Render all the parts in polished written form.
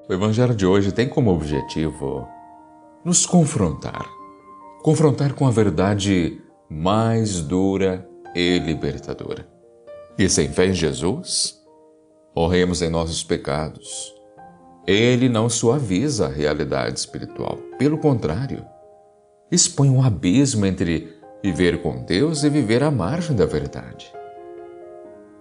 O Evangelho de hoje tem como objetivo nos confrontar com a verdade mais dura e libertadora. E sem fé em Jesus, morremos em nossos pecados. Ele não suaviza a realidade espiritual. Pelo contrário, expõe um abismo entre viver com Deus e viver à margem da verdade.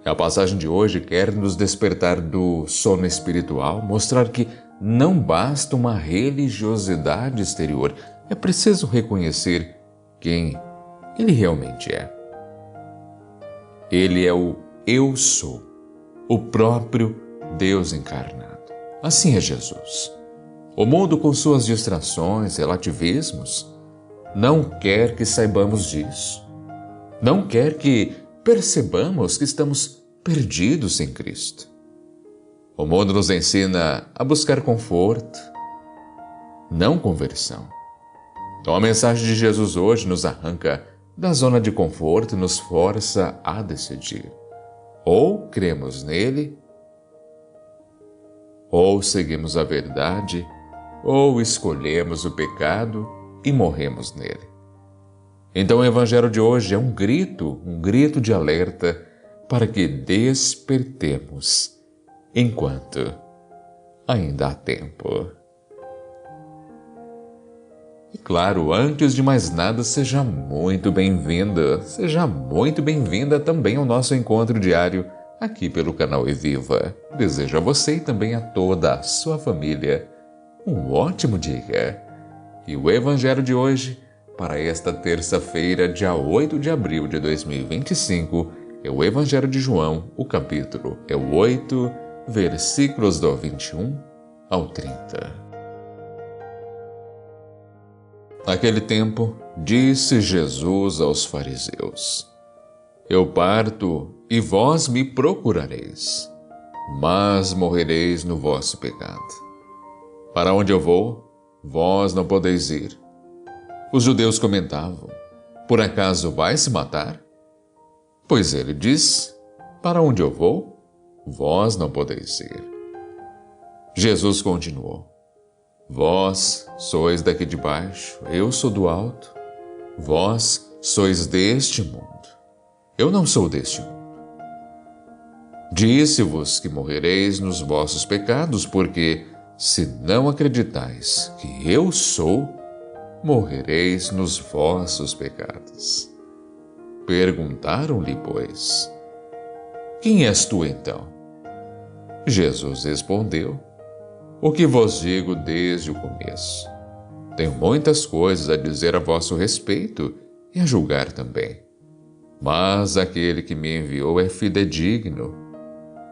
A passagem de hoje quer nos despertar do sono espiritual, mostrar que não basta uma religiosidade exterior, é preciso reconhecer quem Ele realmente é. Ele é o Eu Sou, o próprio Deus encarnado. Assim é Jesus. O mundo, com suas distrações, relativismos, não quer que saibamos disso. Não quer que percebamos que estamos perdidos sem Cristo. O mundo nos ensina a buscar conforto, não conversão. Então a mensagem de Jesus hoje nos arranca da zona de conforto e nos força a decidir. Ou cremos nele, ou seguimos a verdade, ou escolhemos o pecado e morremos nele. Então o Evangelho de hoje é um grito de alerta para que despertemos enquanto ainda há tempo. E claro, antes de mais nada, seja muito bem-vinda também ao nosso encontro diário aqui pelo canal Eviva. Desejo a você e também a toda a sua família um ótimo dia. E o Evangelho de hoje, para esta terça-feira, dia 8 de abril de 2025, é o Evangelho de João, o capítulo é o 8, versículos do 21 ao 30. Naquele tempo, disse Jesus aos fariseus: Eu parto e vós me procurareis, mas morrereis no vosso pecado. Para onde eu vou, vós não podeis ir. Os judeus comentavam: Por acaso vai se matar? Pois ele diz: Para onde eu vou, vós não podeis ir. Jesus continuou: Vós sois daqui de baixo, eu sou do alto. Vós sois deste mundo, eu não sou deste mundo. Disse-vos que morrereis nos vossos pecados, porque, se não acreditais que eu sou, morrereis nos vossos pecados. Perguntaram-lhe, pois: Quem és tu, então? Jesus respondeu: O que vos digo desde o começo. Tenho muitas coisas a dizer a vosso respeito e a julgar também. Mas aquele que me enviou é fidedigno,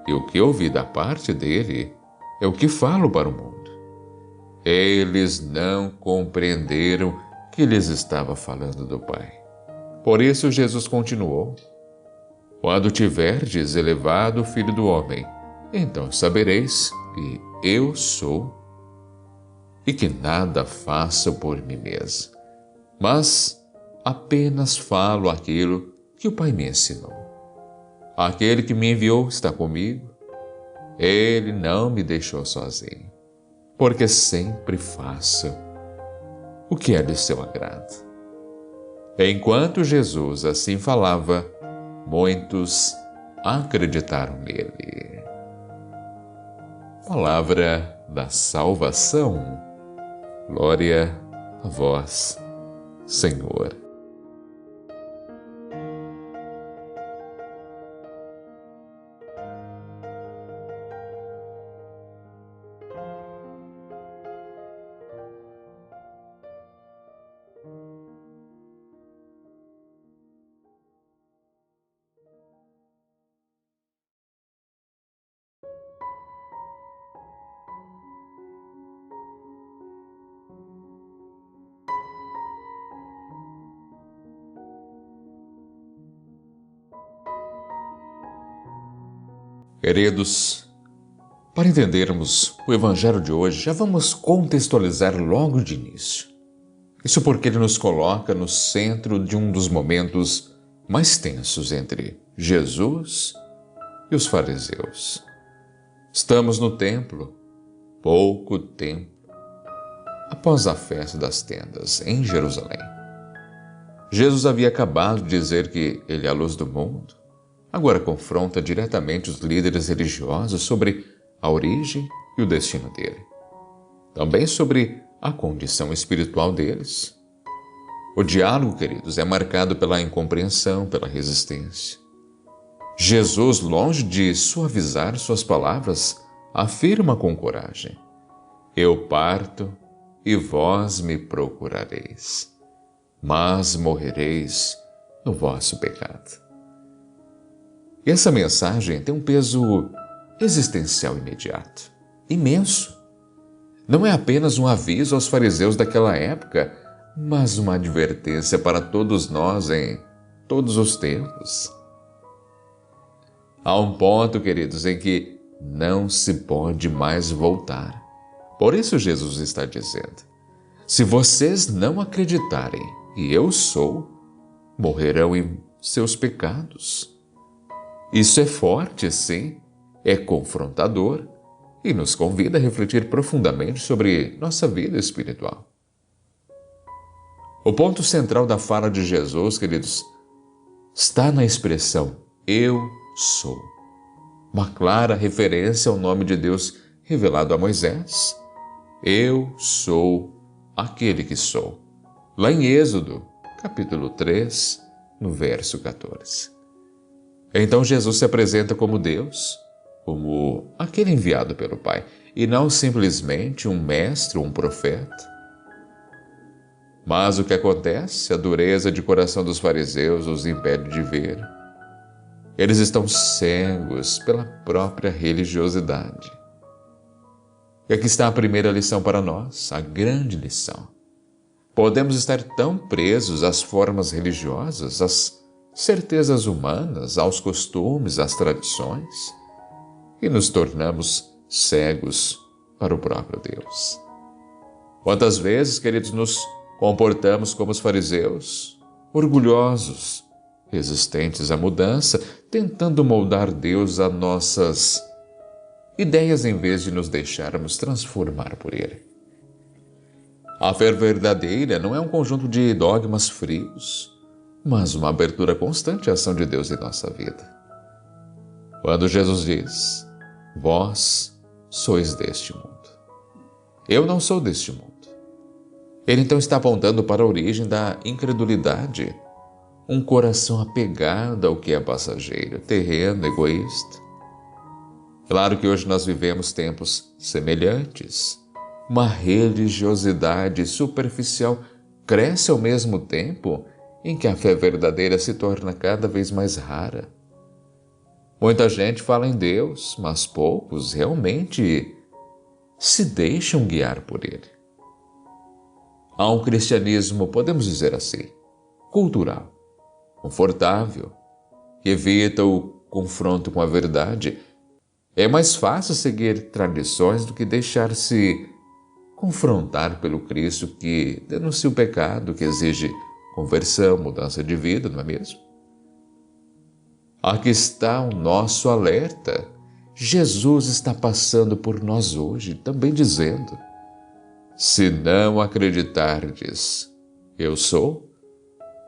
e o que ouvi da parte dele é o que falo para o mundo. Eles não compreenderam que lhes estava falando do Pai. Por isso Jesus continuou: Quando tiverdes elevado o Filho do Homem, então sabereis que eu sou e que nada faço por mim mesmo, mas apenas falo aquilo que o Pai me ensinou. Aquele que me enviou está comigo. Ele não me deixou sozinho, porque sempre faço o que é de seu agrado. Enquanto Jesus assim falava, muitos acreditaram nele. Palavra da salvação. Glória a vós, Senhor. Queridos, para entendermos o Evangelho de hoje, já vamos contextualizar logo de início. Isso porque ele nos coloca no centro de um dos momentos mais tensos entre Jesus e os fariseus. Estamos no templo, pouco tempo após a festa das tendas em Jerusalém. Jesus havia acabado de dizer que ele é a luz do mundo. Agora confronta diretamente os líderes religiosos sobre a origem e o destino dele. Também sobre a condição espiritual deles. O diálogo, queridos, é marcado pela incompreensão, pela resistência. Jesus, longe de suavizar suas palavras, afirma com coragem: Eu parto e vós me procurareis, mas morrereis no vosso pecado. E essa mensagem tem um peso existencial imediato, imenso. Não é apenas um aviso aos fariseus daquela época, mas uma advertência para todos nós em todos os tempos. Há um ponto, queridos, em que não se pode mais voltar. Por isso Jesus está dizendo: se vocês não acreditarem que eu sou, morrerão em seus pecados. Isso é forte, sim, é confrontador e nos convida a refletir profundamente sobre nossa vida espiritual. O ponto central da fala de Jesus, queridos, está na expressão eu sou. Uma clara referência ao nome de Deus revelado a Moisés. Eu sou aquele que sou. Lá em Êxodo, capítulo 3, no verso 14. Então Jesus se apresenta como Deus, como aquele enviado pelo Pai, e não simplesmente um mestre ou um profeta. Mas o que acontece? A dureza de coração dos fariseus os impede de ver. Eles estão cegos pela própria religiosidade. E aqui está a primeira lição para nós, a grande lição. Podemos estar tão presos às formas religiosas, às certezas humanas, aos costumes, às tradições, e nos tornamos cegos para o próprio Deus. Quantas vezes, queridos, nos comportamos como os fariseus, orgulhosos, resistentes à mudança, tentando moldar Deus a nossas ideias em vez de nos deixarmos transformar por Ele. A fé verdadeira não é um conjunto de dogmas frios, mas uma abertura constante à ação de Deus em nossa vida. Quando Jesus diz: vós sois deste mundo, eu não sou deste mundo, ele então está apontando para a origem da incredulidade, um coração apegado ao que é passageiro, terreno, egoísta. Claro que hoje nós vivemos tempos semelhantes. Uma religiosidade superficial cresce ao mesmo tempo em que a fé verdadeira se torna cada vez mais rara. Muita gente fala em Deus, mas poucos realmente se deixam guiar por Ele. Há um cristianismo, podemos dizer assim, cultural, confortável, que evita o confronto com a verdade. É mais fácil seguir tradições do que deixar-se confrontar pelo Cristo que denuncia o pecado, que exige conversão, mudança de vida, não é mesmo? Aqui está o nosso alerta. Jesus está passando por nós hoje, também dizendo: se não acreditardes, eu sou,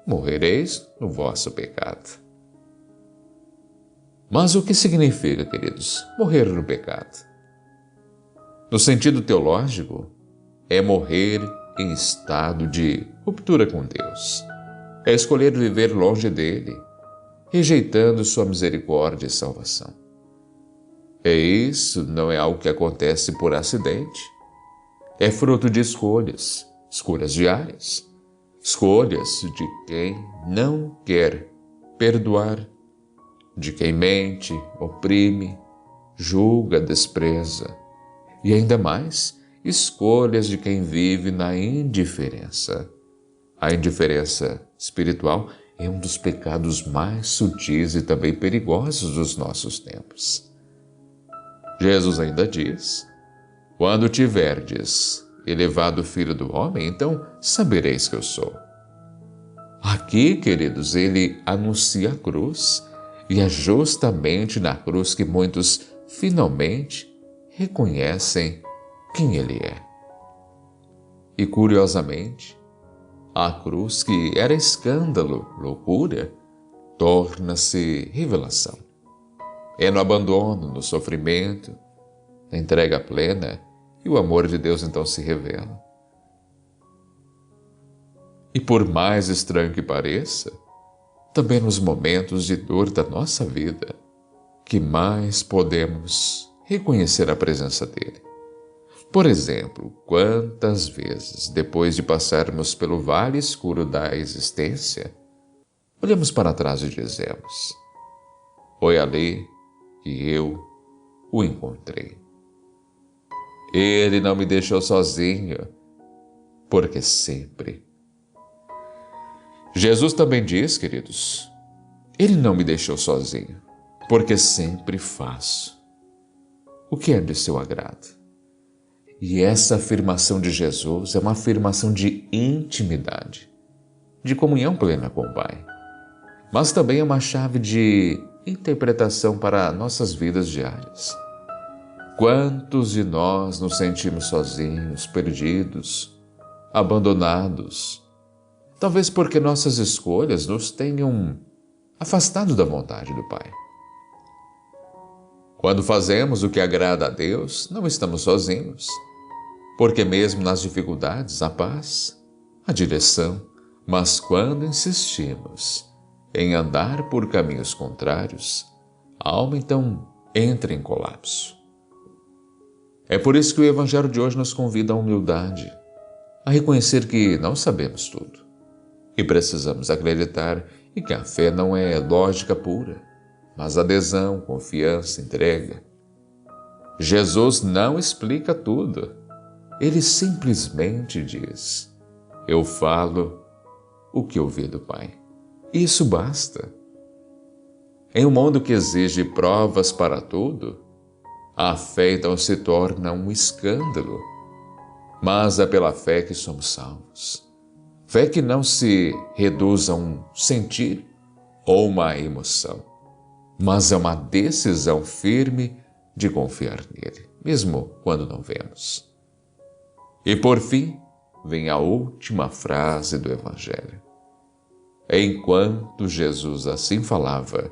morrereis no vosso pecado. Mas o que significa, queridos, morrer no pecado? No sentido teológico, é morrer em estado de ruptura com Deus. É escolher viver longe dele, rejeitando sua misericórdia e salvação. Isso não é algo que acontece por acidente. É fruto de escolhas diárias, escolhas de quem não quer perdoar, de quem mente, oprime, julga, despreza, e ainda mais, escolhas de quem vive na indiferença. A indiferença espiritual é um dos pecados mais sutis e também perigosos dos nossos tempos. Jesus ainda diz: quando tiverdes elevado o Filho do Homem, então sabereis que eu sou. Aqui, queridos, ele anuncia a cruz, e é justamente na cruz que muitos finalmente reconhecem quem Ele é. E, curiosamente, a cruz, que era escândalo, loucura, torna-se revelação. É no abandono, no sofrimento, na entrega plena, e o amor de Deus então se revela. E por mais estranho que pareça, também nos momentos de dor da nossa vida, que mais podemos reconhecer a presença dele. Por exemplo, quantas vezes, depois de passarmos pelo vale escuro da existência, olhamos para trás e dizemos: foi ali que eu o encontrei. Ele não me deixou sozinho, porque sempre. Jesus também diz, queridos, Ele não me deixou sozinho, porque sempre faço o que é de seu agrado. E essa afirmação de Jesus é uma afirmação de intimidade, de comunhão plena com o Pai, mas também é uma chave de interpretação para nossas vidas diárias. Quantos de nós nos sentimos sozinhos, perdidos, abandonados, talvez porque nossas escolhas nos tenham afastado da vontade do Pai. Quando fazemos o que agrada a Deus, não estamos sozinhos, porque mesmo nas dificuldades, a paz, a direção, mas quando insistimos em andar por caminhos contrários, a alma então entra em colapso. É por isso que o Evangelho de hoje nos convida à humildade, a reconhecer que não sabemos tudo e precisamos acreditar e que a fé não é lógica pura, mas adesão, confiança, entrega. Jesus não explica tudo. Ele simplesmente diz: eu falo o que ouvi do Pai. Isso basta. Em um mundo que exige provas para tudo, a fé então se torna um escândalo. Mas é pela fé que somos salvos. Fé que não se reduz a um sentir ou uma emoção, mas é uma decisão firme de confiar nele, mesmo quando não vemos. E por fim, vem a última frase do Evangelho. Enquanto Jesus assim falava,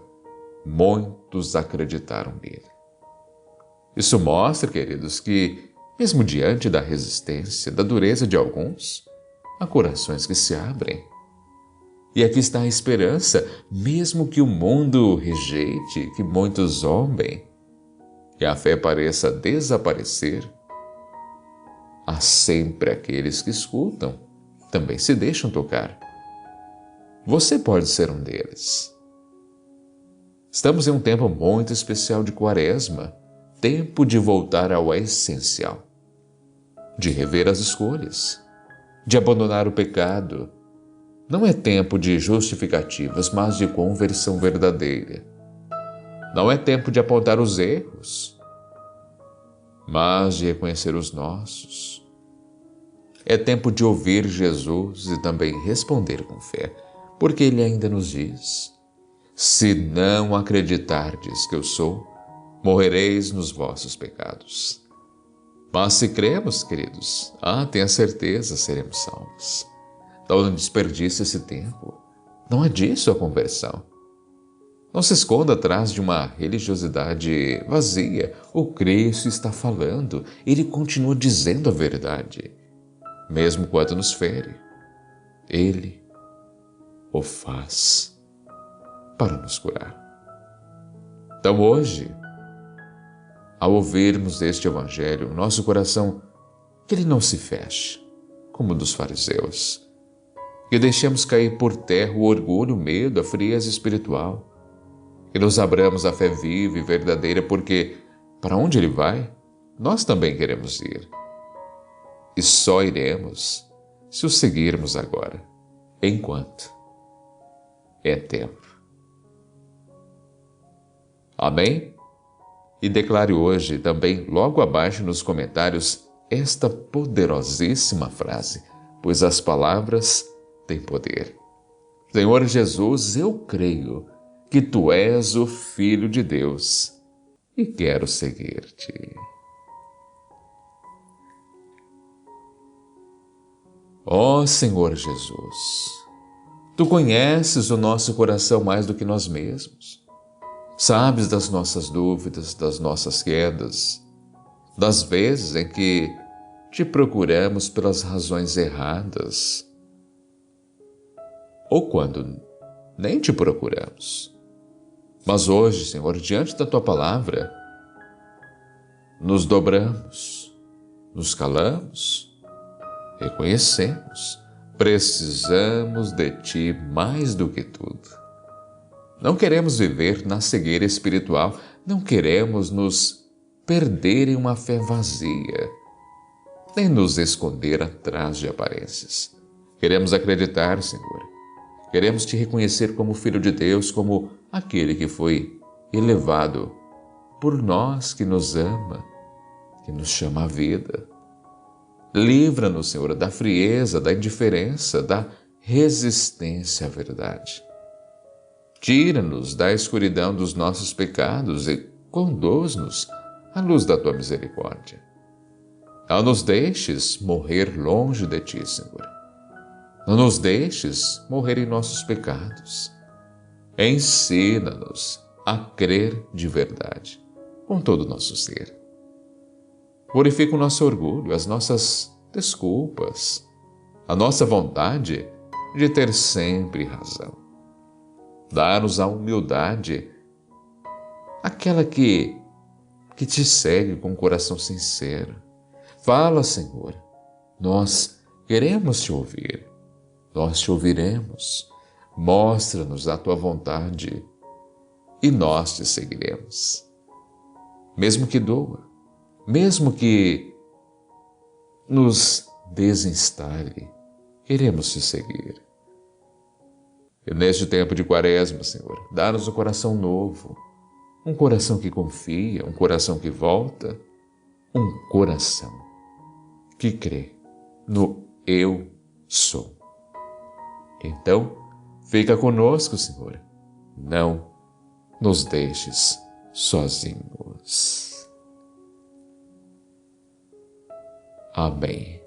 muitos acreditaram nele. Isso mostra, queridos, que, mesmo diante da resistência, da dureza de alguns, há corações que se abrem. E aqui está a esperança, mesmo que o mundo rejeite, que muitos zombem, que a fé pareça desaparecer, há sempre aqueles que escutam, também se deixam tocar. Você pode ser um deles. Estamos em um tempo muito especial de Quaresma, tempo de voltar ao essencial, de rever as escolhas, de abandonar o pecado. Não é tempo de justificativas, mas de conversão verdadeira. Não é tempo de apontar os erros, mas de reconhecer os nossos. É tempo de ouvir Jesus e também responder com fé, porque Ele ainda nos diz: se não acreditardes que eu sou, morrereis nos vossos pecados. Mas se cremos, queridos, tenha certeza, seremos salvos. Então não desperdice esse tempo. Não adie a conversão. Não se esconda atrás de uma religiosidade vazia. O Cristo está falando. Ele continua dizendo a verdade, mesmo quando nos fere. Ele o faz para nos curar. Então hoje, ao ouvirmos este Evangelho, nosso coração, que ele não se feche, como o dos fariseus, que deixemos cair por terra o orgulho, o medo, a frieza espiritual, que nos abramos à fé viva e verdadeira, porque para onde ele vai, nós também queremos ir. E só iremos se o seguirmos agora, enquanto é tempo. Amém? E declare hoje também, logo abaixo nos comentários, esta poderosíssima frase, pois as palavras têm poder. Senhor Jesus, eu creio que Tu és o Filho de Deus e quero seguir-te. Ó Senhor Jesus, Tu conheces o nosso coração mais do que nós mesmos. Sabes das nossas dúvidas, das nossas quedas, das vezes em que Te procuramos pelas razões erradas, ou quando nem Te procuramos. Mas hoje, Senhor, diante da Tua palavra, nos dobramos, nos calamos, reconhecemos, precisamos de Ti mais do que tudo. Não queremos viver na cegueira espiritual, não queremos nos perder em uma fé vazia, nem nos esconder atrás de aparências. Queremos acreditar, Senhor. Queremos Te reconhecer como Filho de Deus, como aquele que foi elevado por nós, que nos ama, que nos chama à vida. Livra-nos, Senhor, da frieza, da indiferença, da resistência à verdade. Tira-nos da escuridão dos nossos pecados e conduz-nos à luz da Tua misericórdia. Não nos deixes morrer longe de Ti, Senhor. Não nos deixes morrer em nossos pecados. Ensina-nos a crer de verdade, com todo o nosso ser. Purifica o nosso orgulho, as nossas desculpas, a nossa vontade de ter sempre razão. Dá-nos a humildade, aquela que Te segue com o coração sincero. Fala, Senhor, nós queremos Te ouvir, nós Te ouviremos. Mostra-nos a Tua vontade e nós Te seguiremos. Mesmo que doa, mesmo que nos desinstale, queremos Te seguir. E neste tempo de Quaresma, Senhor, dá-nos um coração novo, um coração que confia, um coração que volta, um coração que crê no Eu Sou. Então, fica conosco, Senhor. Não nos deixes sozinhos. Amém.